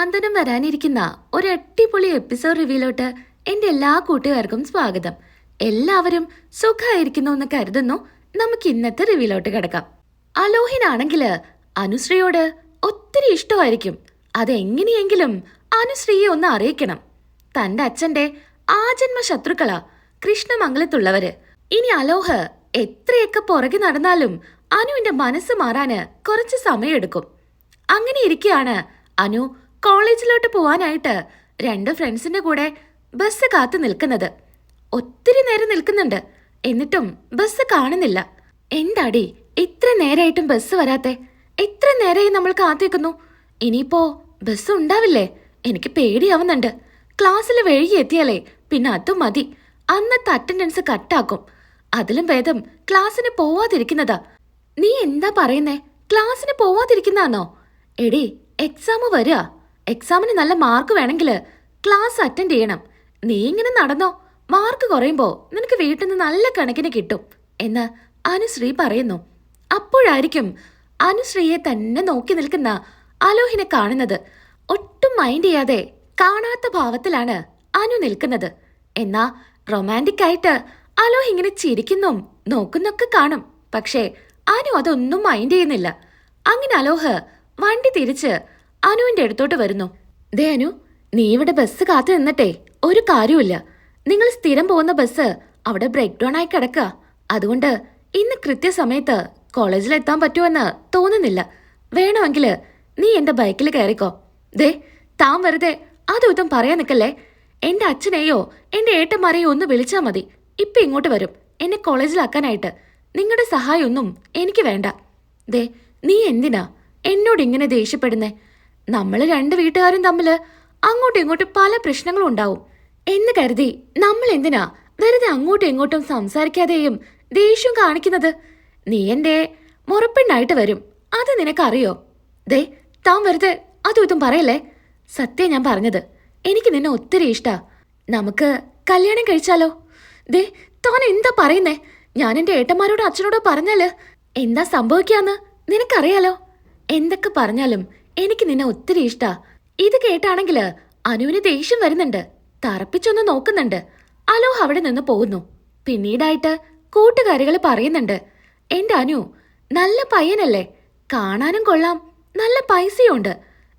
സാന്ത്വനം വരാനിരിക്കുന്ന ഒരു അടിപൊളി എപ്പിസോഡ് റിവ്യൂലോട്ട് എന്റെ എല്ലാ കൂട്ടുകാർക്കും സ്വാഗതം. എല്ലാവരും സുഖമായിരിക്കുന്നു എന്ന് കരുതുന്നു. നമുക്ക് ഇന്നത്തെ റിവ്യൂലോട്ട് കിടക്കാം. അലോഹിനാണെങ്കിൽ അനുശ്രീയോട് ഒത്തിരി ഇഷ്ടമായിരിക്കും. അതെങ്ങനെയെങ്കിലും അനുശ്രീയെ ഒന്ന് അറിയിക്കണം. തന്റെ അച്ഛന്റെ ആജന്മ ശത്രുക്കളാ കൃഷ്ണമംഗലത്തുള്ളവര്. ഇനി അലോഹ് എത്രയൊക്കെ പുറകെ നടന്നാലും അനുവിന്റെ മനസ്സ് മാറാന് കുറച്ച് സമയമെടുക്കും. അങ്ങനെ ഇരിക്കെയാണ് അനു കോളേജിലോട്ട് പോവാനായിട്ട് 2 ഫ്രണ്ട്സിന്റെ കൂടെ ബസ് കാത്തു നിൽക്കുന്നത്. ഒത്തിരി നേരം നിൽക്കുന്നുണ്ട്, എന്നിട്ടും ബസ് കാണുന്നില്ല. എന്താടി ഇത്ര നേരായിട്ടും ബസ് വരാത്തെ? എത്ര നേരമായി നമ്മൾ കാത്തിരിക്കുന്നു. ഇനിയിപ്പോ ബസ് ഉണ്ടാവില്ലേ? എനിക്ക് പേടിയാവുന്നുണ്ട്. ക്ലാസ്സിൽ വഴുകി എത്തിയാലേ പിന്നെ അതും മതി, അന്നത്തെ അറ്റൻഡൻസ് കട്ടാക്കും. അതിലും ഭേദം ക്ലാസ്സിന് പോവാതിരിക്കുന്നതാ. നീ എന്താ പറയുന്നേ? ക്ലാസ്സിന് പോവാതിരിക്കുന്നതാണോ? എടി, എക്സാം വരിക. എക്സാമിന് നല്ല മാർക്ക് വേണമെങ്കിൽ ക്ലാസ് അറ്റൻഡ് ചെയ്യണം. നീ ഇങ്ങനെ നടന്നോ, മാർക്ക് കുറയുമ്പോ നിനക്ക് വീട്ടിൽ നിന്ന് നല്ല കണക്കിന് കിട്ടും എന്ന് അനുശ്രീ പറയുന്നു. അപ്പോഴായിരിക്കും അനുശ്രീയെ തന്നെ നോക്കി നിൽക്കുന്ന അലോഹിനെ കാണുന്നത്. ഒട്ടും മൈൻഡ് ചെയ്യാതെ കാണാത്ത ഭാവത്തിലാണ് അനു നിൽക്കുന്നത്. എന്നാ റൊമാൻറ്റിക് ആയിട്ട് അലോഹ് ഇങ്ങനെ ചിരിക്കുന്നും നോക്കുന്നൊക്കെ കാണും. പക്ഷേ അനു അതൊന്നും മൈൻഡ് ചെയ്യുന്നില്ല. അങ്ങനെ അലോഹ് വണ്ടി തിരിച്ച് അനുവിന്റെ അടുത്തോട്ട് വരുന്നു. ദേ അനു, നീ ഇവിടെ ബസ് കാത്തു നിന്നിട്ടേ ഒരു കാര്യമില്ല. നിങ്ങൾ സ്ഥിരം പോകുന്ന ബസ് അവിടെ ബ്രേക്ക് ഡൗൺ ആയി കിടക്കുക. അതുകൊണ്ട് ഇന്ന് കൃത്യസമയത്ത് കോളേജിൽ എത്താൻ പറ്റുമെന്ന് തോന്നുന്നില്ല. വേണമെങ്കിൽ നീ എന്റെ ബൈക്കിൽ കയറിക്കോ. ദേ, താൻ വെറുതെ അതും ഇതും പറയാൻ നിൽക്കല്ലേ. എന്റെ അച്ഛനെയോ എന്റെ ഏട്ടന്മാരെയോ ഒന്ന് വിളിച്ചാൽ മതി. ഇപ്പൊ ഇങ്ങോട്ട് വരും എന്നെ കോളേജിലാക്കാനായിട്ട്. നിങ്ങളുടെ സഹായമൊന്നും എനിക്ക് വേണ്ട. ദേ, നീ എന്തിനാ എന്നോട് ഇങ്ങനെ ദേഷ്യപ്പെടുന്നേ? നമ്മൾ 2 വീട്ടുകാരും തമ്മില് അങ്ങോട്ടും ഇങ്ങോട്ടും പല പ്രശ്നങ്ങളും ഉണ്ടാവും എന്ന് കരുതി നമ്മൾ എന്തിനാ വെറുതെ അങ്ങോട്ടും ഇങ്ങോട്ടും സംസാരിക്കാതെയും ദേഷ്യം കാണിക്കുന്നത്? നീ എന്റെ മുറപ്പെണ്ണായിട്ട് വരും, അത് നിനക്കറിയോ? ദേ, താൻ വെറുതെ അതും ഇതും പറയല്ലേ. സത്യം ഞാൻ പറഞ്ഞത്, എനിക്ക് നിന്നെ ഒത്തിരി ഇഷ്ടാ. നമുക്ക് കല്യാണം കഴിച്ചാലോ? ദേ, താൻ എന്താ പറയുന്നേ? ഞാൻ എന്റെ ഏട്ടന്മാരോടോ അച്ഛനോടോ പറഞ്ഞാല് എന്താ സംഭവിക്കാന്ന് നിനക്കറിയാലോ. എന്തൊക്കെ പറഞ്ഞാലും എനിക്ക് നിന്നെ ഒത്തിരി ഇഷ്ടാ. ഇത് കേട്ടാണെങ്കില് അനുവിന് ദേഷ്യം വരുന്നുണ്ട്. തറപ്പിച്ചൊന്ന് നോക്കുന്നുണ്ട്. അലോഹ് അവിടെ നിന്ന് പോകുന്നു. പിന്നീടായിട്ട് കൂട്ടുകാരികൾ പറയുന്നുണ്ട്, എന്റെ അനു നല്ല പയ്യനല്ലേ, കാണാനും കൊള്ളാം, നല്ല പൈസയുണ്ട്.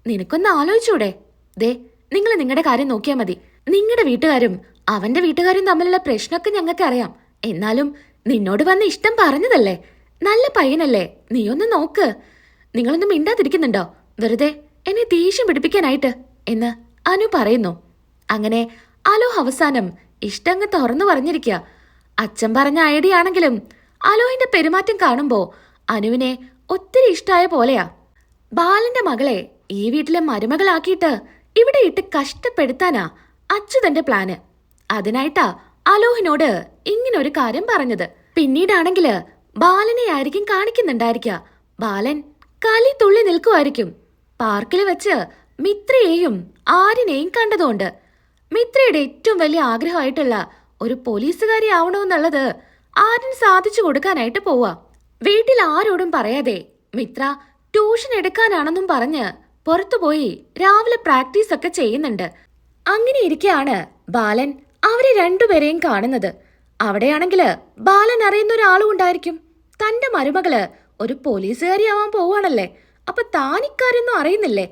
നിനക്കൊന്ന് ആലോചിച്ചൂടെ? ദേ, നിങ്ങൾ നിങ്ങളുടെ കാര്യം നോക്കിയാൽ മതി. നിങ്ങളുടെ വീട്ടുകാരും അവന്റെ വീട്ടുകാരും തമ്മിലുള്ള പ്രശ്നമൊക്കെ ഞങ്ങൾക്ക് അറിയാം. എന്നാലും നിന്നോട് വന്ന് ഇഷ്ടം പറഞ്ഞതല്ലേ. നല്ല പയ്യനല്ലേ, നീ ഒന്ന് നോക്ക്. നിങ്ങളൊന്നും മിണ്ടാതിരിക്കുന്നുണ്ടോ വെറുതെ എന്നെ ദേഷ്യം പിടിപ്പിക്കാനായിട്ട് എന്ന് അനു പറയുന്നു. അങ്ങനെ അലോഹ് അവസാനം ഇഷ്ടങ്ങ് തുറന്നു പറഞ്ഞിരിക്കുക. അച്ഛൻ പറഞ്ഞ ഐഡിയ ആണെങ്കിലും അലോഹിന്റെ പെരുമാറ്റം കാണുമ്പോ അനുവിനെ ഒത്തിരി ഇഷ്ടമായ പോലെയാ. ബാലന്റെ മകളെ ഈ വീട്ടിലെ മരുമകളാക്കിയിട്ട് ഇവിടെ ഇട്ട് കഷ്ടപ്പെടുത്താനാ അച്യുതന്റെ പ്ലാന്. അതിനായിട്ടാ അലോഹിനോട് ഇങ്ങനൊരു കാര്യം പറഞ്ഞത്. പിന്നീടാണെങ്കില് ബാലനെ ആയിരിക്കും കാണിക്കുന്നുണ്ടായിരിക്കുക. ബാലൻ കലി തുള്ളി നിൽക്കുമായിരിക്കും. പാർക്കിൽ വെച്ച് മിത്രയെയും ആര്യനെയും കണ്ടതുകൊണ്ട് മിത്രയുടെ ഏറ്റവും വലിയ ആഗ്രഹമായിട്ടുള്ള ഒരു പോലീസുകാരി ആവണമെന്നുള്ളത് ആര്യൻ സാധിച്ചു കൊടുക്കാനായിട്ട് പോവാ. വീട്ടിൽ ആരോടും പറയാതെ മിത്ര ട്യൂഷൻ എടുക്കാനാണെന്നും പറഞ്ഞ് പുറത്തുപോയി രാവിലെ പ്രാക്ടീസ് ഒക്കെ ചെയ്യുന്നുണ്ട്. അങ്ങനെ ഇരിക്കെയാണ് ബാലൻ അവരെ 2 പേരെയും കാണുന്നത്. അവിടെയാണെങ്കില് ബാലൻ അറിയുന്ന ഒരാളും ഉണ്ടായിരിക്കും. തന്റെ മരുമകള് ഒരു പോലീസുകാരി ആവാൻ പോവാണല്ലേ, അപ്പൊ താനിക്കാരൊന്നും അറിയുന്നില്ലേ?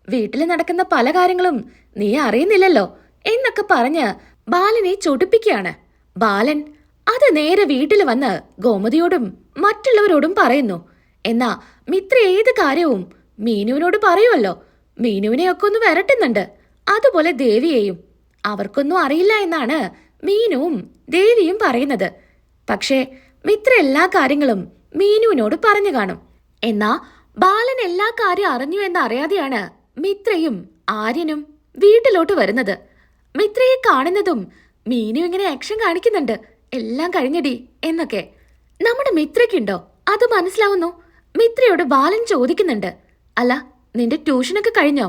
വീട്ടിൽ നടക്കുന്ന പല കാര്യങ്ങളും നീ അറിയുന്നില്ലല്ലോ എന്നൊക്കെ പറഞ്ഞ് ബാലനെ ചൊടിപ്പിക്കുകയാണ്. ബാലൻ അത് നേരെ വീട്ടിൽ വന്ന് ഗോമതിയോടും മറ്റുള്ളവരോടും പറയുന്നു. എന്നാ മിത്ര ഏത് കാര്യവും മീനുവിനോട് പറയുമല്ലോ. മീനുവിനെയൊക്കെ ഒന്ന് വരട്ടുന്നുണ്ട്. അതുപോലെ ദേവിയെയും. അവർക്കൊന്നും അറിയില്ല എന്നാണ് മീനുവും ദേവിയും പറയുന്നത്. പക്ഷേ മിത്ര എല്ലാ കാര്യങ്ങളും മീനുവിനോട് പറഞ്ഞു കാണും. എന്നാ ബാലൻ എല്ലാ കാര്യം അറിഞ്ഞു എന്നറിയാതെയാണ് മിത്രയും ആര്യനും വീട്ടിലോട്ട് വരുന്നത്. മിത്രയെ കാണുന്നതും മീനു ഇങ്ങനെ ആക്ഷൻ കാണിക്കുന്നുണ്ട്, എല്ലാം കഴിഞ്ഞടി എന്നൊക്കെ. നമ്മുടെ മിത്രയ്ക്കുണ്ടോ അത് മനസ്സിലാവുന്നു. മിത്രയോട് ബാലൻ ചോദിക്കുന്നുണ്ട്, അല്ല നിന്റെ ട്യൂഷനൊക്കെ കഴിഞ്ഞോ?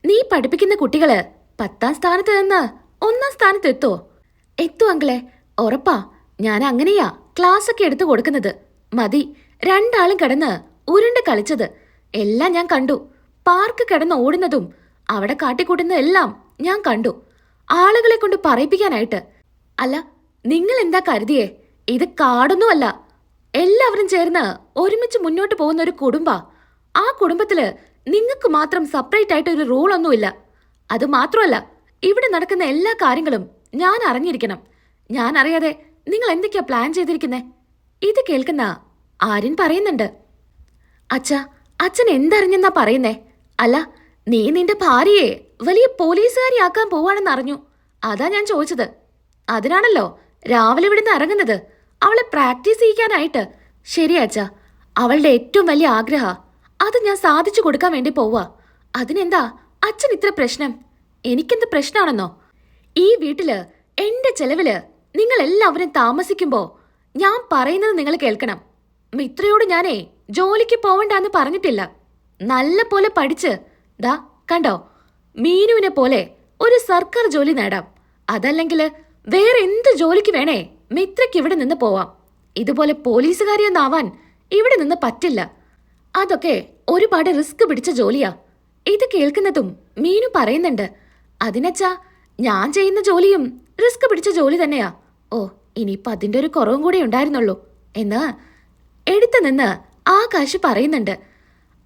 നീ പഠിപ്പിക്കുന്ന കുട്ടികള് 10ാം സ്ഥാനത്ത് നിന്ന് 1ാം സ്ഥാനത്ത് എത്തുമോ? എത്തും അങ്കിളെ, ഉറപ്പാ. ഞാൻ അങ്ങനെയാ ക്ലാസ് ഒക്കെ എടുത്തു കൊടുക്കുന്നത്. മതി 2 ആളും കിടന്ന് ഉരുണ്ട് കളിച്ചത് എല്ലാം ഞാൻ കണ്ടു. പാർക്ക് കിടന്ന് ഓടുന്നതും അവിടെ കാട്ടിക്കൂട്ടുന്നതെല്ലാം ഞാൻ കണ്ടു. ആളുകളെ കൊണ്ട് പറയിപ്പിക്കാനായിട്ട്. അല്ല, നിങ്ങൾ എന്താ കരുതിയേ? ഇത് കാടൊന്നുമല്ല. എല്ലാവരും ചേർന്ന് ഒരുമിച്ച് മുന്നോട്ട് പോകുന്ന ഒരു കുടുംബാ. ആ കുടുംബത്തില് നിങ്ങൾക്ക് മാത്രം സെപ്പറേറ്റ് ആയിട്ട് ഒരു റൂളൊന്നുമില്ല. അത് മാത്രമല്ല, ഇവിടെ നടക്കുന്ന എല്ലാ കാര്യങ്ങളും ഞാൻ അറിഞ്ഞിരിക്കണം. ഞാൻ അറിയാതെ നിങ്ങൾ എന്തൊക്കെയാ പ്ലാൻ ചെയ്തിരിക്കുന്നേ? ഇത് കേൾക്കുന്ന ആര്യൻ പറയുന്നുണ്ട്. അച്ഛാ, അച്ഛൻ എന്തറിഞ്ഞെന്നാ പറയുന്നേ? അല്ല, നീ നിന്റെ ഭാര്യയെ വലിയ പോലീസുകാരിയാക്കാൻ പോവാണെന്ന് അറിഞ്ഞു. അതാ ഞാൻ ചോദിച്ചത്. അതിനാണല്ലോ രാവിലെ ഇവിടുന്ന് ഇറങ്ങുന്നത്, അവളെ പ്രാക്ടീസ് ചെയ്യിക്കാനായിട്ട്. ശരിയാച്ചാ, അവളുടെ ഏറ്റവും വലിയ ആഗ്രഹ അത് ഞാൻ സാധിച്ചു കൊടുക്കാൻ വേണ്ടി പോവാ. അതിനെന്താ അച്ഛൻ ഇത്ര പ്രശ്നം? എനിക്കെന്ത് പ്രശ്നമാണെന്നോ? ഈ വീട്ടില് എന്റെ ചെലവില് നിങ്ങൾ എല്ലാവരും താമസിക്കുമ്പോ ഞാൻ പറയുന്നത് നിങ്ങൾ കേൾക്കണം. മിത്രയോട് ഞാനേ ജോലിക്ക് പോവണ്ടെന്ന് പറഞ്ഞിട്ടില്ല. നല്ല പോലെ പഠിച്ച് ദാ കണ്ടോ, മീനുവിനെ പോലെ ഒരു സർക്കാർ ജോലി നേടാം. അതല്ലെങ്കിൽ വേറെ എന്ത് ജോലിക്ക് വേണേ മിത്രയ്ക്ക് ഇവിടെ നിന്ന് പോവാം. ഇതുപോലെ പോലീസുകാരിയൊന്നാവാൻ ഇവിടെ നിന്ന് പറ്റില്ല. അതൊക്കെ ഒരുപാട് റിസ്ക് പിടിച്ച ജോലിയാ. ഇത് കേൾക്കുന്നതും മീനു പറയുന്നുണ്ട്. അതിനച്ചാ, ഞാൻ ചെയ്യുന്ന ജോലിയും റിസ്ക് പിടിച്ച ജോലി തന്നെയാ. ഓ, ഇനിയിപ്പം അതിൻ്റെ ഒരു കുറവും കൂടെ ഉണ്ടായിരുന്നുള്ളൂ എന്ന് എടുത്തു നിന്ന് ആകാശ് പറയുന്നുണ്ട്.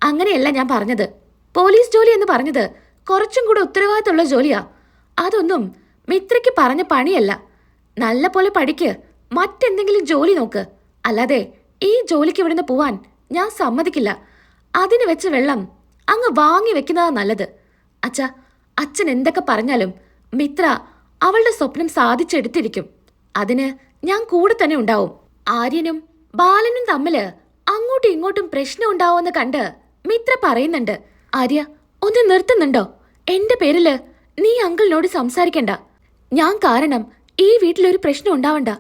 അങ്ങനെയല്ല ഞാൻ പറഞ്ഞത്. പോലീസ് ജോലി എന്ന് പറഞ്ഞത് കുറച്ചും കൂടെ ഉത്തരവാദിത്തമുള്ള ജോലിയാ. അതൊന്നും മിത്രയ്ക്ക് പറഞ്ഞ പണിയല്ല. നല്ല പോലെ പഠിക്ക്, മറ്റെന്തെങ്കിലും ജോലി നോക്ക്. അല്ലാതെ ഈ ജോലിക്ക് ഇവിടുന്ന് പോവാൻ ഞാൻ സമ്മതിക്കില്ല. അതിന് വെച്ച് വെള്ളം അങ്ങ് വാങ്ങി വെക്കുന്നതാ നല്ലത്. അച്ഛാ, അച്ഛൻ എന്തൊക്കെ പറഞ്ഞാലും മിത്ര അവളുടെ സ്വപ്നം സാധിച്ചെടുത്തിരിക്കും. അതിന് ഞാൻ കൂടെ തന്നെ ഉണ്ടാവും. ആര്യനും ബാലനും തമ്മില് അങ്ങോട്ടും ഇങ്ങോട്ടും പ്രശ്നം ഉണ്ടാവുമെന്ന് കണ്ട് മിത്ര പറയുന്നുണ്ട്. ആര്യ, ഒന്ന് നിർത്തുന്നുണ്ടോ? എന്റെ പേരില് നീ അങ്കിളിനോട് സംസാരിക്കണ്ട. ഞാൻ കാരണം ഈ വീട്ടിലൊരു പ്രശ്നം ഉണ്ടാവണ്ട.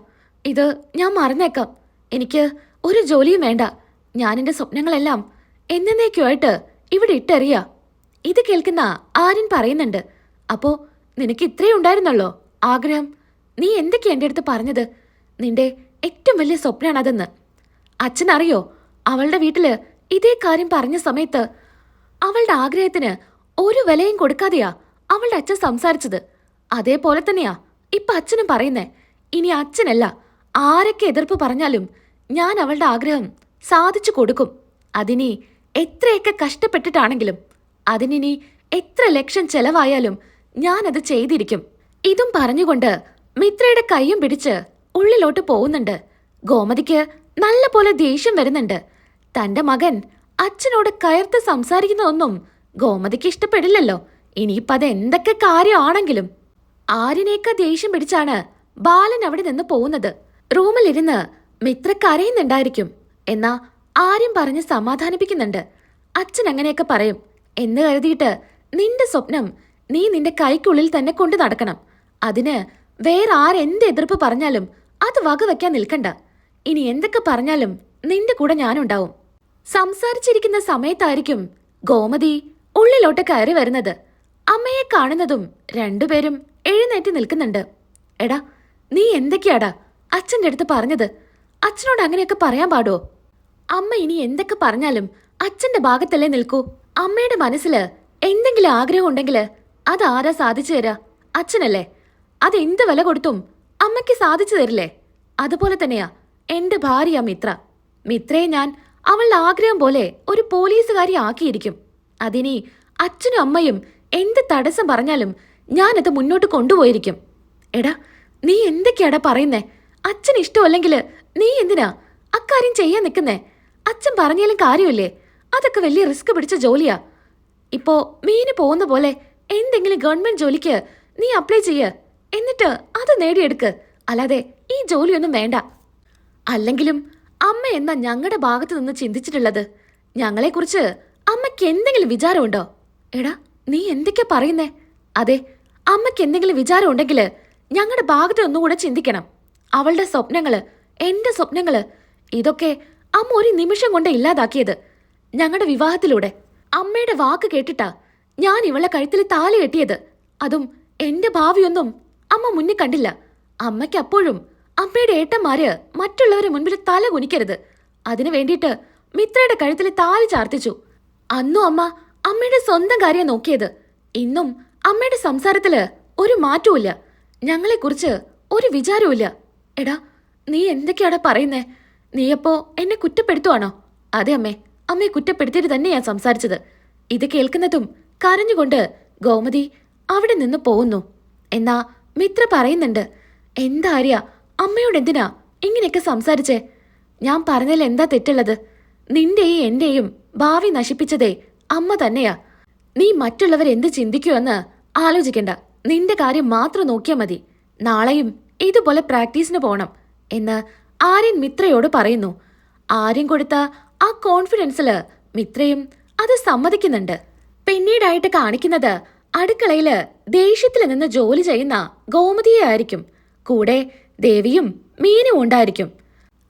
ഇത് ഞാൻ മറന്നേക്കാം. എനിക്ക് ഒരു ജോലിയും വേണ്ട. ഞാൻ എന്റെ സ്വപ്നങ്ങളെല്ലാം എന്നേക്കുമായിട്ട് ഇവിടെ ഇട്ടെറിയാ. ഇത് കേൾക്കുന്ന ആര്യൻ പറയുന്നുണ്ട്. അപ്പോ നിനക്ക് ഇത്രേ ഉണ്ടായിരുന്നല്ലോ ആഗ്രഹം? നീ എന്തൊക്കെയാ എൻ്റെ അടുത്ത് പറഞ്ഞത്? നിന്റെ ഏറ്റവും വലിയ സ്വപ്നമാണതെന്ന്. അച്ഛനറിയോ, അവളുടെ വീട്ടില് ഇതേ കാര്യം പറഞ്ഞ സമയത്ത് അവളുടെ ആഗ്രഹത്തിന് ഒരു വിലയും കൊടുക്കാതെയാ അവളുടെ അച്ഛൻ സംസാരിച്ചത്. അതേപോലെ തന്നെയാ ഇപ്പൊ അച്ഛനും പറയുന്നേ. ഇനി അച്ഛനല്ല, ആരൊക്കെ എതിർപ്പ് പറഞ്ഞാലും ഞാൻ അവളുടെ ആഗ്രഹം സാധിച്ചു കൊടുക്കും. അതിനി എത്രയൊക്കെ കഷ്ടപ്പെട്ടിട്ടാണെങ്കിലും, അതിനി എത്ര ലക്ഷം ചെലവായാലും ഞാനത് ചെയ്തിരിക്കും. ഇതും പറഞ്ഞുകൊണ്ട് മിത്രയുടെ കൈയും പിടിച്ച് ഉള്ളിലോട്ട് പോകുന്നുണ്ട്. ഗോമതിക്ക് നല്ല പോലെ ദേഷ്യം വരുന്നുണ്ട്. തന്റെ മകൻ അച്ഛനോട് കയർത്ത് സംസാരിക്കുന്നതൊന്നും ഗോമതിക്ക് ഇഷ്ടപ്പെടില്ലല്ലോ. ഇനിയിപ്പം അത് എന്തൊക്കെ കാര്യമാണെങ്കിലും. ആര്യനേക്ക ദേഷ്യം പിടിച്ചാണ് ബാലൻ അവിടെ നിന്ന് പോകുന്നത്. റൂമിലിരുന്ന് മിത്ര കരയുന്നുണ്ടായിരിക്കും. എന്നാ ആര്യം പറഞ്ഞ് സമാധാനിപ്പിക്കുന്നുണ്ട്. അച്ഛൻ അങ്ങനെയൊക്കെ പറയും എന്ന് കരുതിയിട്ട് നിന്റെ സ്വപ്നം നീ നിന്റെ കൈക്കുള്ളിൽ തന്നെ കൊണ്ടു നടക്കണം. അതിന് വേറെ ആരെന്ത് എതിർപ്പ് പറഞ്ഞാലും അത് വകവെക്കാൻ നിൽക്കണ്ട. ഇനി എന്തൊക്കെ പറഞ്ഞാലും നിന്റെ കൂടെ ഞാനുണ്ടാവും. സംസാരിച്ചിരിക്കുന്ന സമയത്തായിരിക്കും ഗോമതി ഉള്ളിലോട്ട് കയറി വരുന്നത്. അമ്മയെ കാണുന്നതും രണ്ടുപേരും എഴുന്നേറ്റ് നിൽക്കുന്നുണ്ട്. എടാ, നീ എന്തൊക്കെയാടാ അച്ഛൻ്റെ അടുത്ത് പറഞ്ഞത്? അച്ഛനോട് അങ്ങനെയൊക്കെ പറയാൻ പാടുവോ? അമ്മ ഇനി എന്തൊക്കെ പറഞ്ഞാലും അച്ഛന്റെ ഭാഗത്തല്ലേ നിൽക്കൂ. അമ്മയുടെ മനസ്സില് എന്തെങ്കിലും ആഗ്രഹം ഉണ്ടെങ്കിൽ അതാരാ സാധിച്ചു തരാ? അച്ഛനല്ലേ. അതെന്ത് വില കൊടുത്തും അമ്മയ്ക്ക് സാധിച്ചു തരില്ലേ? അതുപോലെ തന്നെയാ എന്റെ ഭാര്യ മിത്ര. മിത്രയെ ഞാൻ അവളുടെ ആഗ്രഹം പോലെ ഒരു പോലീസുകാരി ആക്കിയിരിക്കും. അതിനി അച്ഛനും അമ്മയും എന്ത് തടസ്സം പറഞ്ഞാലും ഞാനത് മുന്നോട്ട് കൊണ്ടുപോയിരിക്കും. എടാ, നീ എന്തൊക്കെയാടാ പറയുന്നേ? അച്ഛന് ഇഷ്ടമല്ലെങ്കിൽ നീ എന്തിനാ അക്കാര്യം ചെയ്യാൻ നിൽക്കുന്നേ? അച്ഛൻ പറഞ്ഞാലും കാര്യമില്ലേ? അതൊക്കെ വലിയ റിസ്ക് പിടിച്ച ജോലിയാ. ഇപ്പോ മീന് പോകുന്ന പോലെ എന്തെങ്കിലും ഗവൺമെന്റ് ജോലിക്ക് നീ അപ്ലൈ ചെയ്യ്. എന്നിട്ട് അത് നേടിയെടുക്ക്. അല്ലാതെ ഈ ജോലിയൊന്നും വേണ്ട. അല്ലെങ്കിലും അമ്മ എന്നാ ഞങ്ങളുടെ ഭാഗത്ത് നിന്ന് ചിന്തിച്ചിട്ടുള്ളത്? ഞങ്ങളെക്കുറിച്ച് അമ്മയ്ക്ക് എന്തെങ്കിലും വിചാരമുണ്ടോ? എടാ, നീ എന്തൊക്കെയാ പറയുന്നേ? അതെ, അമ്മയ്ക്ക് എന്തെങ്കിലും വിചാരം ഉണ്ടെങ്കിൽ ഞങ്ങളുടെ ഭാഗത്ത് ഒന്നുകൂടെ ചിന്തിക്കണം. അവളുടെ സ്വപ്നങ്ങള്, എന്റെ സ്വപ്നങ്ങള്, ഇതൊക്കെ അമ്മ ഒരു നിമിഷം കൊണ്ട് ഇല്ലാതാക്കിയത്. ഞങ്ങളുടെ വിവാഹത്തിലൂടെ അമ്മയുടെ വാക്ക് കേട്ടിട്ടാ ഞാൻ ഇവളെ കഴുത്തിൽ താലി കെട്ടിയത്. അതും എന്റെ ഭാവിയൊന്നും അമ്മ മുന്നിൽ കണ്ടില്ല. അമ്മയ്ക്ക് അപ്പോഴും അമ്മയുടെ ഏട്ടന്മാര് മറ്റുള്ളവരെ മുൻപിൽ തല കുനിക്കരുത്. അതിനു വേണ്ടിയിട്ട് മിത്രയുടെ കഴുത്തിൽ താലി ചാർത്തിച്ചു. അന്നും അമ്മ അമ്മയുടെ സ്വന്തം കാര്യം നോക്കിയത്. ഇന്നും അമ്മയുടെ സംസാരത്തില് ഒരു മാറ്റവുമില്ല. ഞങ്ങളെക്കുറിച്ച് ഒരു വിചാരവുമില്ല. എടാ, നീ എന്തൊക്കെയാടാ പറയുന്നേ? നീയപ്പോ എന്നെ കുറ്റപ്പെടുത്തുവാണോ? അതെ അമ്മേ, അമ്മയെ കുറ്റപ്പെടുത്തിയിട്ട് തന്നെ ഞാൻ സംസാരിച്ചത്. ഇത് കേൾക്കുന്നതും കരഞ്ഞുകൊണ്ട് ഗോമതി അവിടെ നിന്ന് പോകുന്നു. എന്നാ മിത്ര പറയുന്നുണ്ട്, എന്താ ആര്യ, അമ്മയോട് എന്തിനാ ഇങ്ങനെയൊക്കെ സംസാരിച്ചേ? ഞാൻ പറഞ്ഞതിൽ എന്താ തെറ്റുള്ളത്? നിന്റെയും എന്റെയും ഭാവി നശിപ്പിച്ചതേ അമ്മ തന്നെയാ. നീ മറ്റുള്ളവരെന്ത് ചിന്തിക്കുമെന്ന് ആലോചിക്കണ്ട. നിന്റെ കാര്യം മാത്രം നോക്കിയാൽ മതി. നാളെയും ഇതുപോലെ പ്രാക്ടീസിന് പോണം എന്ന് ആര്യൻ മിത്രയോട് പറയുന്നു. ആര്യൻ കൊടുത്ത ആ കോൺഫിഡൻസില് മിത്രയും അത് സമ്മതിക്കുന്നുണ്ട്. പിന്നീടായിട്ട് കാണിക്കുന്നത് അടുക്കളയില് ദേഷ്യത്തിൽ നിന്ന് ജോലി ചെയ്യുന്ന ഗോമതിയെ ആയിരിക്കും. കൂടെ ദേവിയും മീനും ഉണ്ടായിരിക്കും.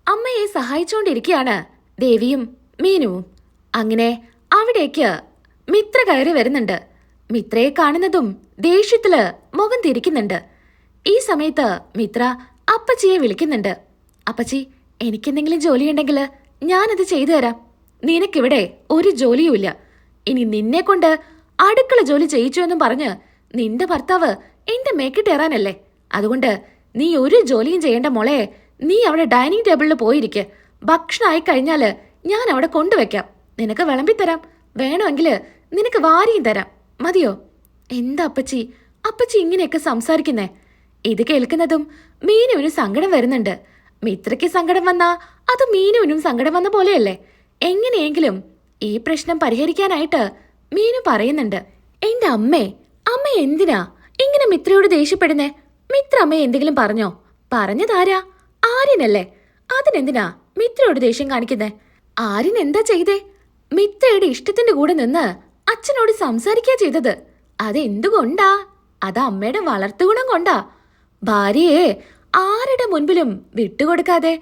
അമ്മയെ സഹായിച്ചുകൊണ്ടിരിക്കുകയാണ് ദേവിയും മീനുവും. അങ്ങനെ അവിടേക്ക് മിത്ര കയറി വരുന്നുണ്ട്. മിത്രയെ കാണുന്നതും ദേഷ്യത്തില് മുഖം തിരിക്കുന്നുണ്ട്. ഈ സമയത്ത് മിത്ര അപ്പച്ചിയെ വിളിക്കുന്നുണ്ട്. അപ്പച്ചി, എനിക്കെന്തെങ്കിലും ജോലിയുണ്ടെങ്കിൽ ഞാനത് ചെയ്തു തരാം. നിനക്കിവിടെ ഒരു ജോലിയുമില്ല. ഇനി നിന്നെ കൊണ്ട് അടുക്കള ജോലി ചെയ്യിച്ചു എന്നും പറഞ്ഞ് നിന്റെ ഭർത്താവ് എന്റെ മേക്കിട്ടേറാനല്ലേ. അതുകൊണ്ട് നീ ഒരു ജോലിയും ചെയ്യേണ്ട മോളെ. നീ അവിടെ ഡൈനിങ് ടേബിളിൽ പോയിരിക്കെ. ഭക്ഷണമായി കഴിഞ്ഞാല് ഞാൻ അവിടെ കൊണ്ടുവയ്ക്കാം. നിനക്ക് വിളമ്പിത്തരാം. വേണമെങ്കിൽ നിനക്ക് വാരിയും തരാം. മതിയോ? എന്താ അപ്പച്ചി, അപ്പച്ചി ഇങ്ങനെയൊക്കെ സംസാരിക്കുന്നേ? ഇത് കേൾക്കുന്നതും മീനുവിന് സങ്കടം വരുന്നുണ്ട്. മിത്രയ്ക്ക് സങ്കടം വന്നാ അത് മീനുവിനും സങ്കടം വന്ന പോലെയല്ലേ. എങ്ങനെയെങ്കിലും ഈ പ്രശ്നം പരിഹരിക്കാനായിട്ട് മീനു പറയുന്നുണ്ട്. എന്റെ അമ്മ എന്തിനാ ഇങ്ങനെ മിത്രയോട് ദേഷ്യപ്പെടുന്നേ? മിത്ര അമ്മയെ എന്തെങ്കിലും പറഞ്ഞോ? പറഞ്ഞതാരാ? ആര്യനല്ലേ. അതിനെന്തിനാ മിത്രയോട് ദേഷ്യം കാണിക്കുന്നേ? ആര്യൻ എന്താ ചെയ്തേ? മിത്രയുടെ ഇഷ്ടത്തിന്റെ കൂടെ നിന്ന് അച്ഛനോട് സംസാരിക്കാ ചെയ്തത്. അതെന്തുകൊണ്ടാ? അത് അമ്മയുടെ വളർത്തുഗുണം കൊണ്ടാ. ഭാര്യയെ ആരുടെ മുൻപിലും വിട്ടുകൊടുക്കാതെ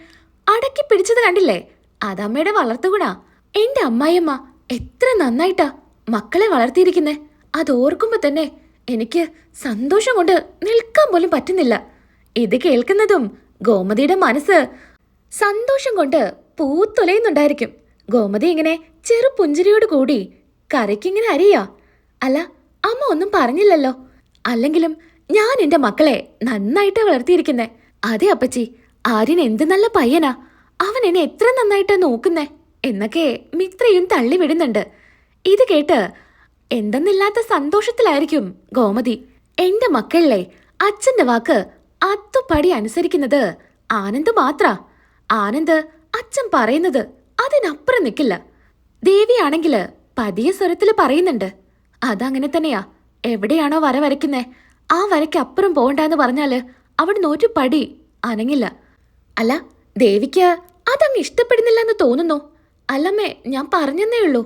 അടക്കി പിടിച്ചത് കണ്ടില്ലേ? അതമ്മയുടെ വളർത്തുഗുണാ. എന്റെ അമ്മായിയമ്മ എത്ര നന്നായിട്ടാ മക്കളെ വളർത്തിയിരിക്കുന്നേ. അതോർക്കുമ്പോ തന്നെ എനിക്ക് സന്തോഷം കൊണ്ട് നിൽക്കാൻ പോലും പറ്റുന്നില്ല. ഇത് കേൾക്കുന്നതും ഗോമതിയുടെ മനസ്സ് സന്തോഷം കൊണ്ട് പൂത്തൊലയുന്നുണ്ടായിരിക്കും. ഗോമതി ഇങ്ങനെ ചെറുപുഞ്ചിരിയോട് കൂടി കറിക്കിങ്ങനെ അരിയാ. അല്ല, അമ്മ ഒന്നും പറഞ്ഞില്ലല്ലോ. അല്ലെങ്കിലും ഞാൻ എന്റെ മക്കളെ നന്നായിട്ടാ വളർത്തിയിരിക്കുന്നേ. അതെ അപ്പച്ചി, ആര്യൻ എന്ത് നല്ല പയ്യനാ. അവൻ എന്നെ എത്ര നന്നായിട്ടാ നോക്കുന്നേ എന്നൊക്കെ മിത്രയും തള്ളിവിടുന്നുണ്ട്. ഇത് കേട്ട് എന്തെന്നില്ലാത്ത സന്തോഷത്തിലായിരിക്കും ഗോമതി. എന്റെ മക്കളിലെ അച്ഛന്റെ വാക്ക് അത്തുപടി അനുസരിക്കുന്നത് ആനന്ദ് മാത്ര. ആനന്ദ് അച്ഛൻ പറയുന്നത് അതിനപ്പുറം നിൽക്കില്ല. ദേവിയാണെങ്കില് പതിയ സ്വരത്തില് പറയുന്നുണ്ട്. അതങ്ങനെ തന്നെയാ. എവിടെയാണോ വര വരയ്ക്കുന്നേ ആ വരയ്ക്ക് അപ്പുറം പോകണ്ടെന്ന് പറഞ്ഞാല് അവിടുന്ന് ഒരു പടി അനങ്ങില്ല. അല്ല, ദേവിക്ക് അതങ്ങ് ഇഷ്ടപ്പെടുന്നില്ല എന്ന് തോന്നുന്നു. അല്ലമ്മേ, ഞാൻ പറഞ്ഞെന്നേ ഉള്ളൂ.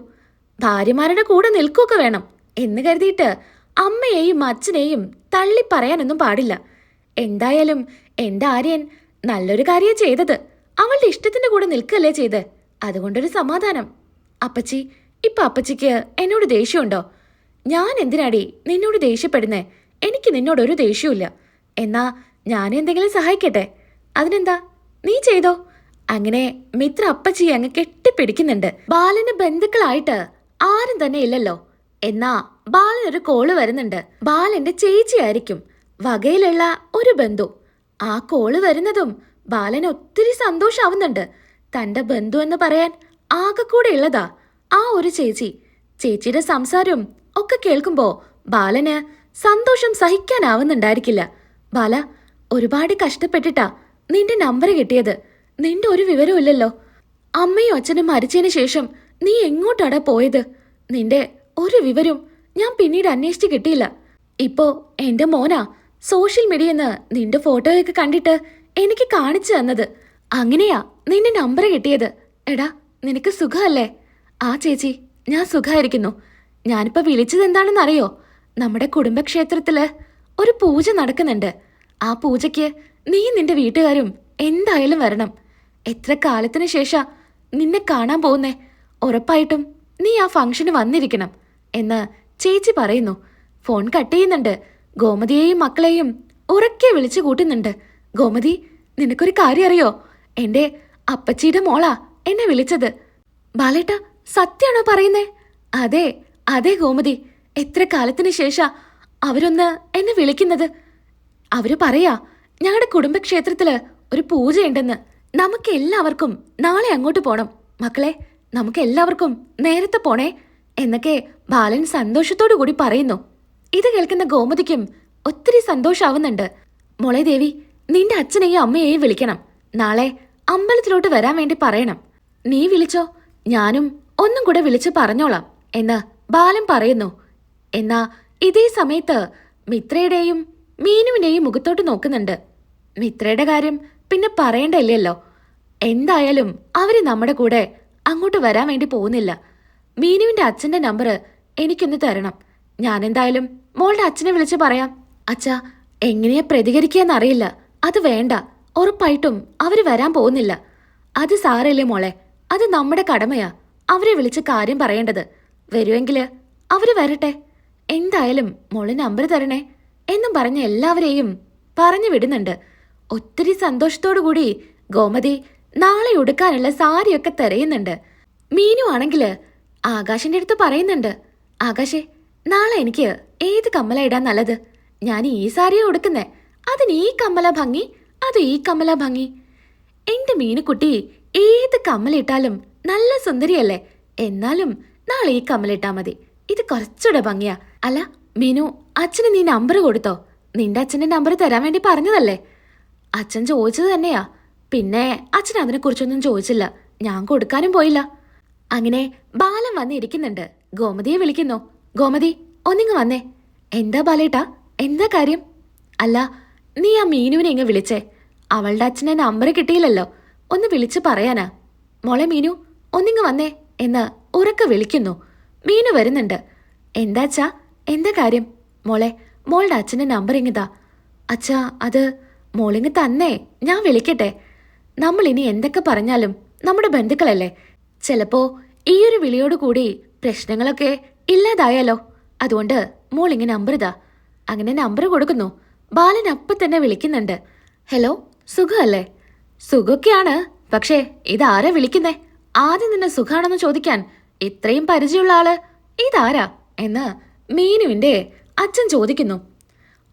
ഭാര്യമാരുടെ കൂടെ നിൽക്കുകയൊക്കെ വേണം എന്ന് കരുതിയിട്ട് അമ്മയെയും അച്ഛനെയും തള്ളി പറയാനൊന്നും പാടില്ല. എന്തായാലും എന്റെ ആര്യൻ നല്ലൊരു കാര്യം ചെയ്തത്. അവളുടെ ഇഷ്ടത്തിന്റെ കൂടെ നിൽക്കല്ലേ ചെയ്ത്. അതുകൊണ്ടൊരു സമാധാനം. അപ്പച്ചി, ഇപ്പൊ അപ്പച്ചിക്ക് എന്നോട് ദേഷ്യമുണ്ടോ? ഞാൻ എന്തിനാടി നിന്നോട് ദേഷ്യപ്പെടുന്നേ? എനിക്ക് നിന്നോടൊരു ദേഷ്യമില്ല. എന്നാ ഞാൻ എന്തെങ്കിലും സഹായിക്കട്ടെ? അതിനെന്താ, നീ ചെയ്തോ. അങ്ങനെ മിത്ര അപ്പച്ചിയെ അങ്ങ് കെട്ടിപ്പിടിക്കുന്നുണ്ട്. ബാലന് ബന്ധുക്കളായിട്ട് ആരും തന്നെ ഇല്ലല്ലോ. എന്നാ ബാലനൊരു കോള് വരുന്നുണ്ട്. ബാലന്റെ ചേച്ചിയായിരിക്കും, വകയിലുള്ള ഒരു ബന്ധു. ആ കോള് വരുന്നതും ബാലന് ഒത്തിരി സന്തോഷാവുന്നുണ്ട്. തന്റെ ബന്ധു എന്ന് പറയാൻ ആകെ കൂടെ ഉള്ളതാ ആ ഒരു ചേച്ചി. ചേച്ചിയുടെ സംസാരവും ഒക്കെ കേൾക്കുമ്പോ ബാലന് സന്തോഷം സഹിക്കാനാവുന്നുണ്ടായിരിക്കില്ല. ബാല, ഒരുപാട് കഷ്ടപ്പെട്ടിട്ടാ നിന്റെ നമ്പർ കിട്ടിയത്. നിന്റെ ഒരു വിവരവും ഇല്ലല്ലോ. അമ്മയും അച്ഛനും മരിച്ചതിന് ശേഷം നീ എങ്ങോട്ടാടാ പോയത്? നിന്റെ ഒരു വിവരവും ഞാൻ പിന്നീട് അന്വേഷിച്ച് കിട്ടിയില്ല. ഇപ്പോ എന്റെ മോനാ സോഷ്യൽ മീഡിയന്ന് നിന്റെ ഫോട്ടോയൊക്കെ കണ്ടിട്ട് എനിക്ക് കാണിച്ചു തന്നത്. അങ്ങനെയാ നിന്റെ നമ്പർ കിട്ടിയത്. എടാ, നിനക്ക് സുഖമല്ലേ? ആ ചേച്ചി, ഞാൻ സുഖമായിരിക്കുന്നു. ഞാനിപ്പോ വിളിച്ചത് എന്താണെന്നറിയോ? നമ്മുടെ കുടുംബക്ഷേത്രത്തില് ഒരു പൂജ നടക്കുന്നുണ്ട്. ആ പൂജയ്ക്ക് നീ നിന്റെ വീട്ടുകാരും എന്തായാലും വരണം. എത്ര കാലത്തിന് ശേഷാ നിന്നെ കാണാൻ പോകുന്നേ. ഉറപ്പായിട്ടും നീ ആ ഫംഗ്ഷന് വന്നിരിക്കണം എന്ന് ചേച്ചി പറയുന്നു. ഫോൺ കട്ട് ചെയ്യുന്നുണ്ട്. ഗോമതിയെയും മക്കളെയും ഉറക്കെ വിളിച്ചു കൂട്ടുന്നുണ്ട്. ഗോമതി, നിനക്കൊരു കാര്യം അറിയോ? എന്റെ അപ്പച്ചിയുടെ മോളാ എന്നെ വിളിച്ചത്. ബാലേട്ട, സത്യാണോ പറയുന്നേ? അതെ അതെ ഗോമതി, എത്ര കാലത്തിന് ശേഷാ അവരൊന്ന് എന്നെ വിളിക്കുന്നത്. അവര് പറയാ ഞങ്ങളുടെ കുടുംബക്ഷേത്രത്തില് ഒരു പൂജയുണ്ടെന്ന്. നമുക്ക് എല്ലാവർക്കും നാളെ അങ്ങോട്ട് പോണം മക്കളെ, നമുക്ക് എല്ലാവർക്കും നേരത്തെ പോണേ എന്നൊക്കെ ബാലൻ സന്തോഷത്തോടു കൂടി പറയുന്നു. ഇത് കേൾക്കുന്ന ഗോമതിക്കും ഒത്തിരി സന്തോഷാവുന്നുണ്ട്. മോളെ ദേവി, നിന്റെ അച്ഛനെയും അമ്മയെയും വിളിക്കണം. നാളെ അമ്പലത്തിലോട്ട് വരാൻ വേണ്ടി പറയണം. നീ വിളിച്ചോ, ഞാനും ഒന്നും കൂടെ വിളിച്ച് പറഞ്ഞോളാം എന്ന് ബാലൻ പറയുന്നു. എന്നാ ഇതേ സമയത്ത് മിത്രയുടെയും മീനുവിന്റെയും മുഖത്തോട്ട് നോക്കുന്നുണ്ട്. മിത്രയുടെ കാര്യം പിന്നെ പറയണ്ടല്ലോ. എന്തായാലും അവര് നമ്മുടെ കൂടെ അങ്ങോട്ട് വരാൻ വേണ്ടി പോകുന്നില്ല. മീനുവിന്റെ അച്ഛന്റെ നമ്പർ എനിക്കൊന്ന് തരണം. ഞാൻ എന്തായാലും മോളുടെ അച്ഛനെ വിളിച്ച് പറയാം. അച്ഛാ, എങ്ങനെയാ പ്രതികരിക്കുകയെന്നറിയില്ല. അത് വേണ്ട, ഉറപ്പായിട്ടും അവര് വരാൻ പോകുന്നില്ല. അത് സാരല്ലേ മോളെ, അത് നമ്മുടെ കടമയാ അവരെ വിളിച്ച് കാര്യം പറയേണ്ടത്. വരുമെങ്കില് അവര് വരട്ടെ. എന്തായാലും മോള് നമ്പർ തരണേ എന്നും പറഞ്ഞ് എല്ലാവരെയും പറഞ്ഞു വിടുന്നുണ്ട്. ഒത്തിരി സന്തോഷത്തോടു കൂടി ഗോമതി നാളെ ഉടുക്കാനുള്ള സാരിയൊക്കെ തിരയുന്നുണ്ട്. മീനു ആണെങ്കില് ആകാശിന്റെ അടുത്ത് പറയുന്നുണ്ട്, ആകാശേ, നാളെ എനിക്ക് ഏത് കമ്മല ഇടാൻ നല്ലത്? ഞാൻ ഈ സാരിയാ ഉടുക്കുന്നേ. അതിന് ഈ കമ്മല ഭംഗി, അത് ഈ കമ്മല ഭംഗി. എന്റെ മീനുക്കുട്ടി ഏത് കമ്മലിട്ടാലും നല്ല സുന്ദരിയല്ലേ. എന്നാലും നാളെ ഈ കമ്മലിട്ടാ മതി, ഇത് കുറച്ചുകൂടെ ഭംഗിയാ. അല്ല മീനു, അച്ഛന് നീ നമ്പർ കൊടുത്തോ? നിന്റെ അച്ഛന്റെ നമ്പർ തരാൻ വേണ്ടി പറഞ്ഞതല്ലേ? അച്ഛൻ ചോദിച്ചത് തന്നെയാ. പിന്നെ അച്ഛൻ അതിനെക്കുറിച്ചൊന്നും ചോദിച്ചില്ല, ഞാൻ കൊടുക്കാനും പോയില്ല. അങ്ങനെ ബാലൻ വന്നിരിക്കുന്നുണ്ട്. ഗോമതിയെ വിളിക്കുന്നു. ഗോമതി, ഒന്നിങ്ങ് വന്നേ. എന്താ ബാലേട്ടാ, എന്താ കാര്യം? അല്ല, നീ ആ മീനുവിനെ ഇങ്ങ് വിളിച്ചേ. അവളുടെ അച്ഛനെ നമ്പർ കിട്ടിയില്ലല്ലോ, ഒന്ന് വിളിച്ച് പറയാനാ. മോളെ മീനു, ഒന്നിങ്ങ് വന്നേ എന്ന് ഉറക്കെ വിളിക്കുന്നു. മീനു വരുന്നുണ്ട്. എന്താച്ചാ, എന്താ കാര്യം? മോളെ, മോളുടെ അച്ഛന്റെ നമ്പർ ഇങ്ങതാ. അച്ഛാ, അത് മോളിങ്ങ് തന്നേ, ഞാൻ വിളിക്കട്ടെ. നമ്മൾ ഇനി എന്തൊക്കെ പറഞ്ഞാലും നമ്മുടെ ബന്ധുക്കളല്ലേ. ചിലപ്പോ ഈ ഒരു വിളിയോട് കൂടി പ്രശ്നങ്ങളൊക്കെ ഇല്ലാതായാലോ. അതുകൊണ്ട് മോളിങ്ങ് നമ്പർ ഇതാ. അങ്ങനെ നമ്പർ കൊടുക്കുന്നു. ബാലൻ അപ്പം തന്നെ വിളിക്കുന്നുണ്ട്. ഹലോ, സുഖമല്ലേ? സുഖമൊക്കെയാണ്, പക്ഷേ ഇതാരാ വിളിക്കുന്നേ? ആദ്യം നിന്നെ സുഖാണെന്ന് ചോദിക്കാൻ ഇത്രയും പരിചയമുള്ള ആള് ഇതാരാ എന്ന് മീനുവിന്റെ അച്ഛൻ ചോദിക്കുന്നു.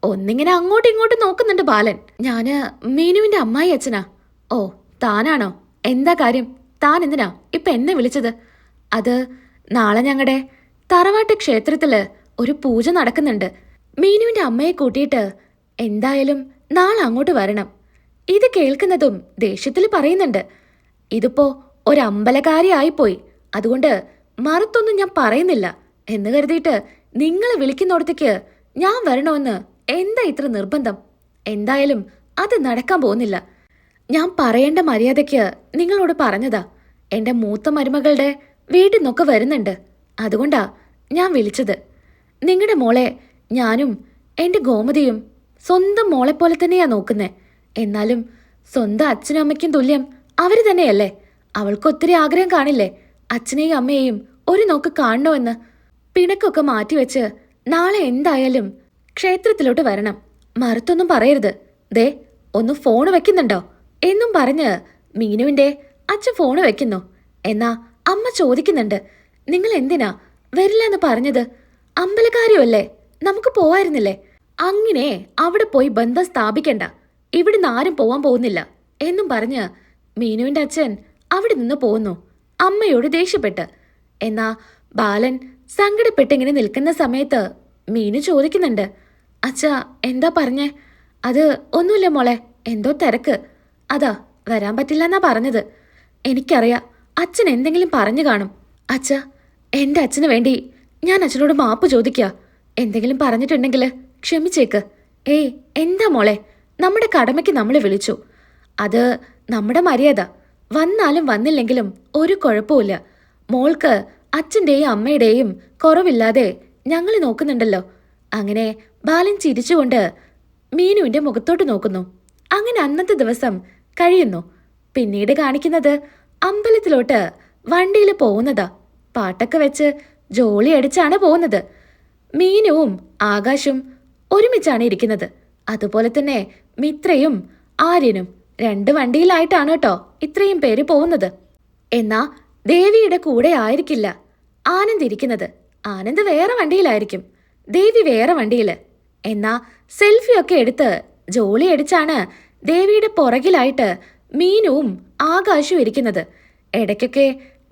ഒന്നിങ്ങനെ അങ്ങോട്ടും ഇങ്ങോട്ടും നോക്കുന്നുണ്ട് ബാലൻ. ഞാന് മീനുവിന്റെ അമ്മായി അച്ഛനാ. ഓ, താനാണോ? എന്താ കാര്യം? താൻ എന്തിനാ ഇപ്പൊ എന്നെ വിളിച്ചത്? അത് നാളെ ഞങ്ങളുടെ തറവാട്ട് ക്ഷേത്രത്തില് ഒരു പൂജ നടക്കുന്നുണ്ട്. മീനുവിന്റെ അമ്മയെ കൂട്ടിയിട്ട് എന്തായാലും നാളെ അങ്ങോട്ട് വരണം. ഇത് കേൾക്കുന്നതും ദേഷ്യത്തിൽ പറയുന്നുണ്ട്. ഇതിപ്പോ ഒരമ്പലകാരിയായിപ്പോയി, അതുകൊണ്ട് മറുത്തൊന്നും ഞാൻ പറയുന്നില്ല എന്ന് കരുതിയിട്ട് നിങ്ങൾ വിളിക്കുന്നിടത്തേക്ക് ഞാൻ വരണമെന്ന് എന്താ ഇത്ര നിർബന്ധം? എന്തായാലും അത് നടക്കാൻ പോകുന്നില്ല. ഞാൻ പറയേണ്ട മര്യാദയ്ക്ക് നിങ്ങളോട് പറഞ്ഞതാ. എന്റെ മൂത്ത മരുമകളുടെ വീട്ടിൽ നിന്നൊക്കെ വരുന്നുണ്ട്, അതുകൊണ്ടാ ഞാൻ വിളിച്ചത്. നിങ്ങളുടെ മോളെ ഞാനും എൻ്റെ ഗോമതിയും സ്വന്തം മോളെപ്പോലെ തന്നെയാ നോക്കുന്നേ. എന്നാലും സ്വന്തം അച്ഛനും അമ്മയ്ക്കും തുല്യം അവര് തന്നെയല്ലേ. അവൾക്ക് ഒത്തിരി ആഗ്രഹം കാണില്ലേ അച്ഛനെയും അമ്മയെയും ഒരു നോക്ക് കാണണമെന്ന്. പിണക്കൊക്കെ മാറ്റിവെച്ച് നാളെ എന്തായാലും ക്ഷേത്രത്തിലോട്ട് വരണം. മറുത്തൊന്നും പറയരുത്. ദേ, ഒന്ന് ഫോണ് വെക്കുന്നുണ്ടോ എന്നും പറഞ്ഞ് മീനുവിന്റെ അച്ഛൻ ഫോണ് വെക്കുന്നു. എന്നാ അമ്മ ചോദിക്കുന്നുണ്ട്, നിങ്ങൾ എന്തിനാ വരില്ലെന്ന് പറഞ്ഞത്? അമ്പലക്കാരിയല്ലേ, നമുക്ക് പോവായിരുന്നില്ലേ? അങ്ങനെ അവിടെ പോയി ബന്ധം സ്ഥാപിക്കണ്ട, ഇവിടുന്ന് ആരും പോവാൻ പോകുന്നില്ല എന്നും പറഞ്ഞ് മീനുവിന്റെ അച്ഛൻ അവിടെ നിന്ന് പോകുന്നു, അമ്മയോട് ദേഷ്യപ്പെട്ട്. എന്നാ ബാലൻ സങ്കടപ്പെട്ടിങ്ങനെ നിൽക്കുന്ന സമയത്ത് മീനു ചോദിക്കുന്നുണ്ട്, അച്ഛാ എന്താ പറഞ്ഞേ? അത് ഒന്നുമില്ല മോളെ, എന്തോ തിരക്ക്, അതാ വരാൻ പറ്റില്ല എന്നാ പറഞ്ഞത്. എനിക്കറിയാം അച്ഛൻ എന്തെങ്കിലും പറഞ്ഞു കാണും. അച്ഛാ, എൻ്റെ അച്ഛന് വേണ്ടി ഞാൻ അച്ഛനോട് മാപ്പ് ചോദിക്കുക. എന്തെങ്കിലും പറഞ്ഞിട്ടുണ്ടെങ്കിൽ ക്ഷമിച്ചേക്ക്. ഏയ് എന്താ മോളെ, നമ്മുടെ കടമയ്ക്ക് നമ്മൾ വിളിച്ചു, അത് നമ്മുടെ മര്യാദ. വന്നാലും വന്നില്ലെങ്കിലും ഒരു കുഴപ്പമില്ല. മോൾക്ക് അച്ഛൻ്റെയും അമ്മയുടെയും കുറവില്ലാതെ ഞങ്ങൾ നോക്കുന്നുണ്ടല്ലോ. അങ്ങനെ ബാലൻ ചിരിച്ചുകൊണ്ട് മീനുവിന്റെ മുഖത്തോട്ട് നോക്കുന്നു. അങ്ങനെ അന്നത്തെ ദിവസം കഴിയുന്നു. പിന്നീട് കാണിക്കുന്നത് അമ്പലത്തിലോട്ട് വണ്ടിയിൽ പോകുന്നതാ. പാട്ടൊക്കെ വെച്ച് ജോളി അടിച്ചാണ് പോകുന്നത്. മീനുവും ആകാശും ഒരുമിച്ചാണ് ഇരിക്കുന്നത്. അതുപോലെ തന്നെ മിത്രയും ആര്യനും 2 വണ്ടിയിലായിട്ടാണ് കേട്ടോ ഇത്രയും പേര് പോകുന്നത്. എന്നാ ദേവിയുടെ കൂടെ ആയിരിക്കില്ല ആനന്ദ് ഇരിക്കുന്നത്. ആനന്ദ് വേറെ വണ്ടിയിലായിരിക്കും. ദേവി വേറെ വണ്ടിയില്. എന്നാ സെൽഫിയൊക്കെ എടുത്ത് ജോളി അടിച്ചാണ് ദേവിയുടെ പുറകിലായിട്ട് മീനുവും ആകാശവും ഇരിക്കുന്നത്. ഇടയ്ക്കൊക്കെ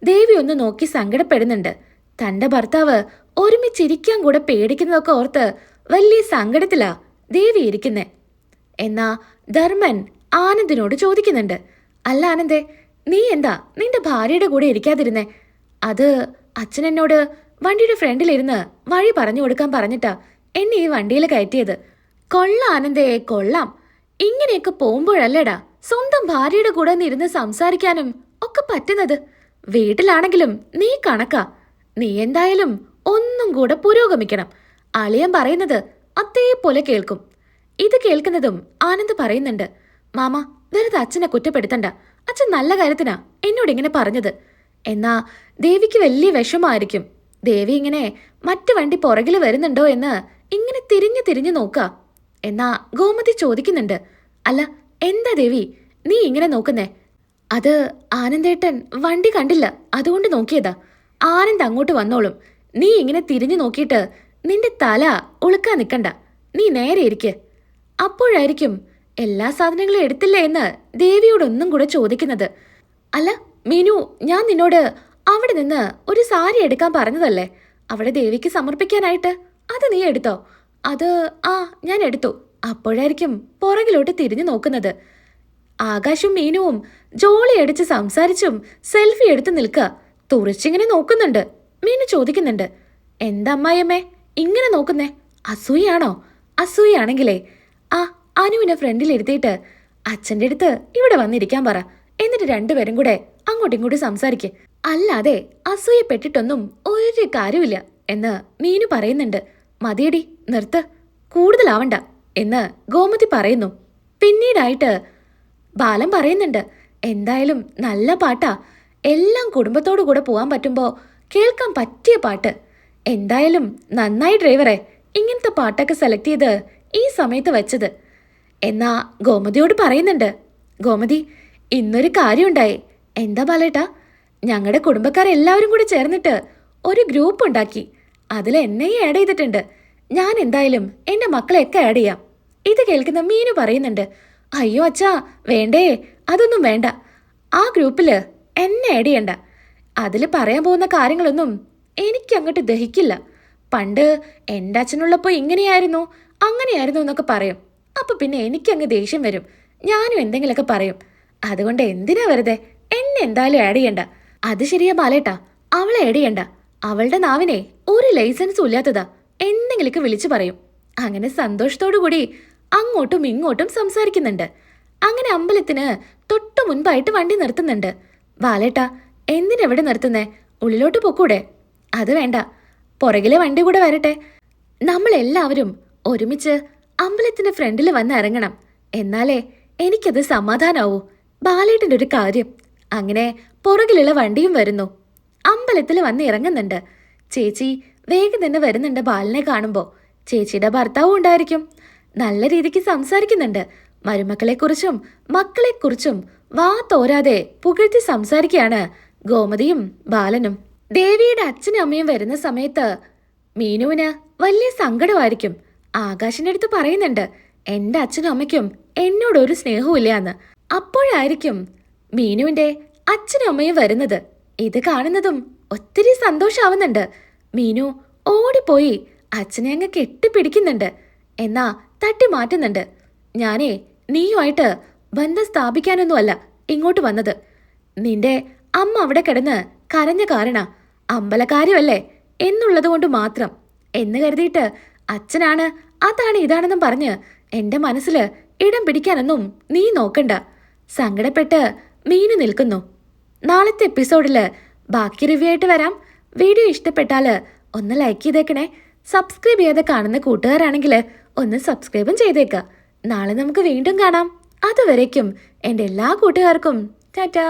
ദേവി ഒന്ന് നോക്കി സങ്കടപ്പെടുന്നുണ്ട്. തന്റെ ഭർത്താവ് ഒരുമിച്ചിരിക്കാൻ കൂടെ പേടിക്കുന്നതൊക്കെ ഓർത്ത് വലിയ സങ്കടത്തിലാ ദേവി ഇരിക്കുന്നേ. എന്നാ ധർമ്മൻ ആനന്ദിനോട് ചോദിക്കുന്നുണ്ട്, അല്ല ആനന്ദേ, നീ എന്താ നിന്റെ ഭാര്യയുടെ കൂടെ ഇരിക്കാതിരുന്നേ? അത് അച്ഛൻ എന്നോട് വണ്ടിയുടെ ഫ്രണ്ടിലിരുന്ന് വഴി പറഞ്ഞു കൊടുക്കാൻ പറഞ്ഞിട്ടാ എന്നെ ഈ വണ്ടിയിൽ കയറ്റിയത്. കൊള്ളാം ആനന്ദേ, കൊള്ളാം. ഇങ്ങനെയൊക്കെ പോകുമ്പോഴല്ലേടാ സ്വന്തം ഭാര്യയുടെ കൂടെ ഇരുന്ന് സംസാരിക്കാനും ഒക്കെ പറ്റുന്നത്. വീട്ടിലാണെങ്കിലും നീ കണക്കാ. നീ എന്തായാലും ഒന്നും കൂടെ പുരോഗമിക്കണം. അളിയൻ പറയുന്നത് അതേപോലെ കേൾക്കും. ഇത് കേൾക്കുന്നതും ആനന്ദ് പറയുന്നുണ്ട്, മാമ വെറുതെ അച്ഛനെ കുറ്റപ്പെടുത്തണ്ട. അച്ഛൻ നല്ല കാര്യത്തിനാ എന്നോട് ഇങ്ങനെ പറഞ്ഞത്. എന്നാ ദേവിക്ക് വലിയ വിഷമായിരിക്കും. ദേവി ഇങ്ങനെ മറ്റു വണ്ടി പുറകിൽ വരുന്നുണ്ടോ എന്ന് ഇങ്ങനെ തിരിഞ്ഞു തിരിഞ്ഞു നോക്ക. എന്നാ ഗോമതി ചോദിക്കുന്നുണ്ട്, അല്ല എന്താ ദേവി നീ ഇങ്ങനെ നോക്കുന്നേ? അത് ആനന്ദേട്ടൻ വണ്ടി കണ്ടില്ല, അതുകൊണ്ട് നോക്കിയതാ. ആനന്ദ് അങ്ങോട്ട് വന്നോളും. നീ ഇങ്ങനെ തിരിഞ്ഞു നോക്കിയിട്ട് നിന്റെ തല ഉളുക്കാൻ നിൽക്കണ്ട. നീ നേരെ ഇരിക്ക്. അപ്പോഴായിരിക്കും എല്ലാ സാധനങ്ങളും എടുത്തില്ലേ എന്ന് ദേവിയോടൊന്നും കൂടെ ചോദിക്കുന്നത്. അല്ല മീനു, ഞാൻ നിന്നോട് അവിടെ നിന്ന് ഒരു സാരി എടുക്കാൻ പറഞ്ഞതല്ലേ, അവിടെ ദേവിക്ക് സമർപ്പിക്കാനായിട്ട്? അത് നീ എടുത്തോ? അത് ഞാൻ എടുത്തു. അപ്പോഴായിരിക്കും പുറകിലോട്ട് തിരിഞ്ഞു നോക്കുന്നത്. ആകാശും മീനുവും ജോളി അടിച്ച് സംസാരിച്ചും സെൽഫി എടുത്ത് നിൽക്കുക. തുറച്ചിങ്ങനെ നോക്കുന്നുണ്ട്. മീനു ചോദിക്കുന്നുണ്ട്, എന്താ അമ്മായിയമ്മേ ഇങ്ങനെ നോക്കുന്നേ? അസൂയാണോ? അസൂയാണെങ്കിലേ അനുവിനെ ഫ്രണ്ടിൽ ഇരുത്തിയിട്ട് അച്ഛൻ്റെ അടുത്ത് ഇവിടെ വന്നിരിക്കാൻ പറ. എന്നിട്ട് രണ്ടുപേരും കൂടെ അങ്ങോട്ടും ഇങ്ങോട്ടും സംസാരിക്ക്. അല്ലാതെ അസൂയപ്പെട്ടിട്ടൊന്നും ഒരു കാര്യമില്ല എന്ന് മീനു പറയുന്നുണ്ട്. മതിയടി, നിർത്ത്, കൂടുതലാവണ്ട എന്ന് ഗോമതി പറയുന്നു. പിന്നീടായിട്ട് ബാലൻ പറയുന്നുണ്ട്, എന്തായാലും നല്ല പാട്ടാ. എല്ലാം കുടുംബത്തോടു കൂടെ പോകാൻ പറ്റുമ്പോൾ കേൾക്കാൻ പറ്റിയ പാട്ട്. എന്തായാലും നന്നായി ഡ്രൈവറെ, ഇങ്ങനത്തെ പാട്ടൊക്കെ സെലക്ട് ചെയ്ത് ഈ സമയത്ത് വെച്ചത്. എന്നാ ഗോമതിയോട് പറയുന്നുണ്ട്, ഗോമതി ഇന്നൊരു കാര്യമുണ്ടായി. എന്താ ബാലേട്ടാ? ഞങ്ങളുടെ കുടുംബക്കാരെല്ലാവരും കൂടി ചേർന്നിട്ട് ഒരു ഗ്രൂപ്പ് ഉണ്ടാക്കി. അതിൽ എന്നെയും ആഡ് ചെയ്തിട്ടുണ്ട്. ഞാൻ എന്തായാലും എൻ്റെ മക്കളെയൊക്കെ ആഡ് ചെയ്യാം. ഇത് കേൾക്കുന്ന മീനു പറയുന്നുണ്ട്, അയ്യോ അച്ഛാ വേണ്ടേ, അതൊന്നും വേണ്ട. ആ ഗ്രൂപ്പിൽ എന്നെ ആഡ് ചെയ്യണ്ട. അതിൽ പറയാൻ പോകുന്ന കാര്യങ്ങളൊന്നും എനിക്കങ്ങോട്ട് ദഹിക്കില്ല. പണ്ട് എൻ്റെ അച്ഛനുള്ളപ്പോൾ ഇങ്ങനെയായിരുന്നു അങ്ങനെയായിരുന്നു എന്നൊക്കെ പറയും. അപ്പം പിന്നെ എനിക്കങ്ങ് ദേഷ്യം വരും. ഞാനും എന്തെങ്കിലുമൊക്കെ പറയും. അതുകൊണ്ട് എന്തിനാ വെറുതെ എന്നെ എന്തായാലും ആഡ് ചെയ്യണ്ട. അത് ശരിയാ ബാലേട്ടാ, അവളെ ആഡ് ചെയ്യണ്ട. അവളുടെ നാവിനെ ഒരു ലൈസൻസും ഇല്ലാത്തതാ. എന്തെങ്കിലുമൊക്കെ വിളിച്ചു പറയും. അങ്ങനെ സന്തോഷത്തോടു കൂടി അങ്ങോട്ടും ഇങ്ങോട്ടും സംസാരിക്കുന്നുണ്ട്. അങ്ങനെ അമ്പലത്തിന് തൊട്ടു മുൻപായിട്ട് വണ്ടി നിർത്തുന്നുണ്ട്. ബാലേട്ടാ എന്തിനെവിടെ നിർത്തുന്നേ? ഉള്ളിലോട്ട് പൊക്കൂടെ? അത് വേണ്ട, പുറകിലെ വണ്ടി കൂടെ വരട്ടെ. നമ്മളെല്ലാവരും ഒരുമിച്ച് അമ്പലത്തിന്റെ ഫ്രണ്ടിൽ വന്ന് ഇറങ്ങണം. എന്നാലേ എനിക്കത് സമാധാനാവൂ. ബാലേട്ടൻ്റെ ഒരു കാര്യം. അങ്ങനെ പുറകിലുള്ള വണ്ടിയും വരുന്നു. അമ്പലത്തിൽ വന്ന് ഇറങ്ങുന്നുണ്ട്. ചേച്ചി വേഗം തന്നെ വരുന്നുണ്ട് ബാലനെ കാണുമ്പോൾ. ചേച്ചിയുടെ ഭർത്താവും ഉണ്ടായിരിക്കും. നല്ല രീതിക്ക് സംസാരിക്കുന്നുണ്ട്. മരുമക്കളെക്കുറിച്ചും മക്കളെക്കുറിച്ചും വാ തോരാതെ പുകഴ്ത്തി സംസാരിക്കുകയാണ് ഗോമതിയും ബാലനും. ദേവിയുടെ അച്ഛനും അമ്മയും വരുന്ന സമയത്ത് മീനുവിന് വലിയ സങ്കടമായിരിക്കും. ആകാശിന്റെ അടുത്ത് പറയുന്നുണ്ട്, എൻ്റെ അച്ഛനും അമ്മയ്ക്കും എന്നോടൊരു സ്നേഹവും ഇല്ലാന്ന്. അപ്പോഴായിരിക്കും മീനുവിന്റെ അച്ഛനും അമ്മയും വരുന്നത്. ഇത് കാണുന്നതും ഒത്തിരി സന്തോഷാവുന്നുണ്ട്. മീനു ഓടിപ്പോയി അച്ഛനെ അങ്ങ് കെട്ടിപ്പിടിക്കുന്നുണ്ട്. എന്നാ തട്ടി മാറ്റുന്നുണ്ട്. ഞാനേ നീയുമായിട്ട് ബന്ധം സ്ഥാപിക്കാനൊന്നുമല്ല ഇങ്ങോട്ട് വന്നത്. നിന്റെ അമ്മ അവിടെ കിടന്ന് കരഞ്ഞ കാരണ അമ്പലക്കാരുമല്ലേ എന്നുള്ളത് കൊണ്ട് മാത്രം എന്ന് കരുതിയിട്ട് അച്ഛനാണ് അതാണ് ഇതാണെന്നും പറഞ്ഞ് എൻ്റെ മനസ്സിൽ ഇടം പിടിക്കാനൊന്നും നീ നോക്കണ്ട. സങ്കടപ്പെട്ട് മീനു നിൽക്കുന്നു. നാളത്തെ എപ്പിസോഡിൽ ബാക്കി റിവ്യൂ ആയിട്ട് വരാം. വീഡിയോ ഇഷ്ടപ്പെട്ടാൽ ഒന്ന് ലൈക്ക് ചെയ്തേക്കണേ. സബ്സ്ക്രൈബ് ചെയ്യാതെ കാണുന്ന കൂട്ടുകാരാണെങ്കിൽ ഒന്ന് സബ്സ്ക്രൈബും ചെയ്തേക്കാം. നാളെ നമുക്ക് വീണ്ടും കാണാം. അതുവരേക്കും എൻ്റെ എല്ലാ കൂട്ടുകാർക്കും ടാറ്റാ.